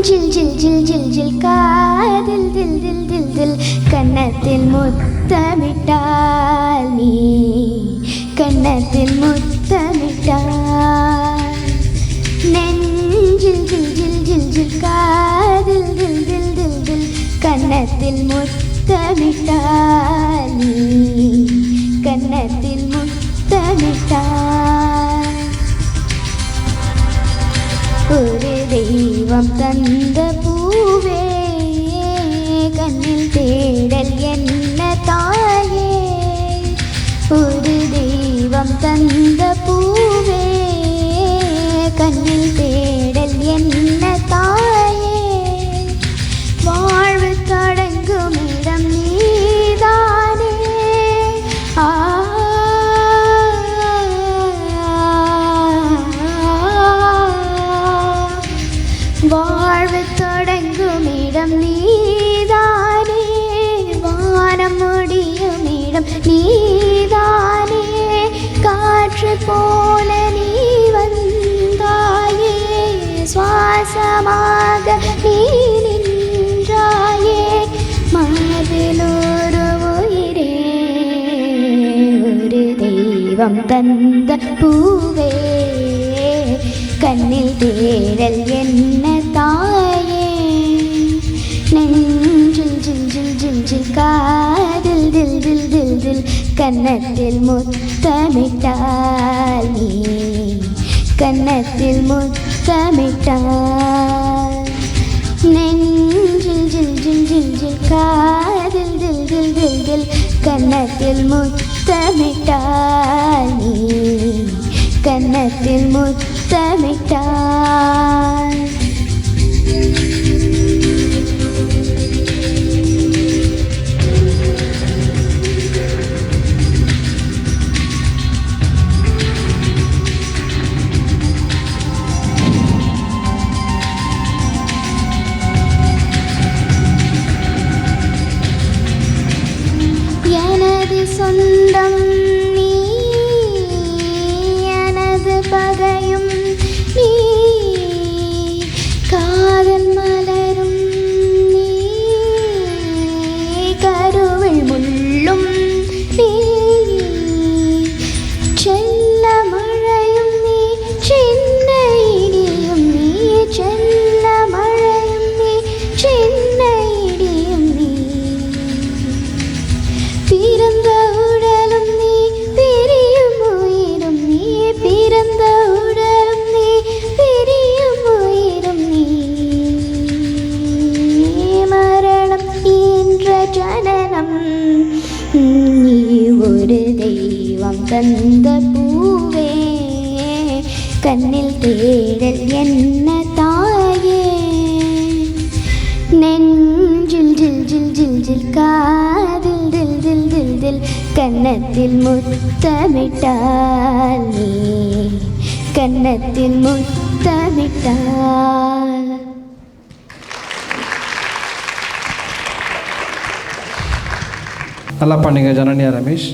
നെഞ്ചിൽ ജിൽ ജിൽ ജിൽ ജിൽ കാതിൽ ദിൽ ദിൽ ദിൽ ദിൽ കണ്ണത്തിൽ മുത്തമിട്ടാൽ നീ കണ്ണത്തിൽ മുത്തമിട്ടാൽ നെഞ്ചിൽ ജിൽ ജിൽ ജിൽ ജിൽ കാതിൽ ദിൽ ദിൽ ദിൽ ദിൽ കണ്ണത്തിൽ മുത്തമിട്ടാൽ നീ കണ്ണത്തിൽ മുത്തമിട്ടാൽ ഒരു ദൈവം തന്ന പൂവേ കണ്ണിൽ തേടൽ എന്ന തായേ ഒരു ദൈവം തന്ന പൂവേ കണ്ണിൽ തേടൽ എന്ന തായേ வாழ்வு தொடங்குமிடம் நீதானே வாழ்வு தொடங்குமிடம் நீதானே வானம் முடியுமிடம் நீதானே காற்று போல நீ வந்தாயே சுவாசமாக நீ நின்றாயே மார்பிலொரு உயிரே ஒரு தெய்வம் தந்த பூவே கண்ணில் தேடல் என்ன தாயே நெஞ்சில் ஜில் ஜில் ஜில் ஜில் காதில் தில் தில் தில் தில் கன்னத்தில் முத்தமிட்டால் நீ கன்னத்தில் முத்தமிட்டால் நெஞ்சில் ஜில் ஜில் ஜில் ஜில் காதில் தில் தில் தில் தில் கன்னத்தில் முத்தமிட்டால் நீ கன்னத்தில் முத்தமிட்டால் எனது சொந்தம் நீ எனது பகையும் நீ காதல் மலரும் நீ கருவில் முள்ளும் நீ செல்ல மழையும் நீ சின்ன இடியும் நீ செல்ல மழையும் நீ சின்ன இடியும் நீ பிறந்த உடலும் நீ பிரியும் உயிரும் நீ பிறந்த உடலும் நீ பிரியும் உயிரும் நீ மரணம் என்ற ஜனனம் நீ ஒரு தெய்வம் தந்த பூவே கண்ணில் தேடல் என்ன தாயே നെഞ്ചിൽ ജിൽ ജിൽ ജിൽ ജിൽ കാതിൽ ദിൽ ദിൽ ദിൽ ദിൽ കന്നത്തിൽ മുത്തമിട്ടാൽ നീ കന്നത്തിൽ മുത്തമിട്ടാൽ நல்லா பண்ணீங்க ஜனனியா ரமேஷ்.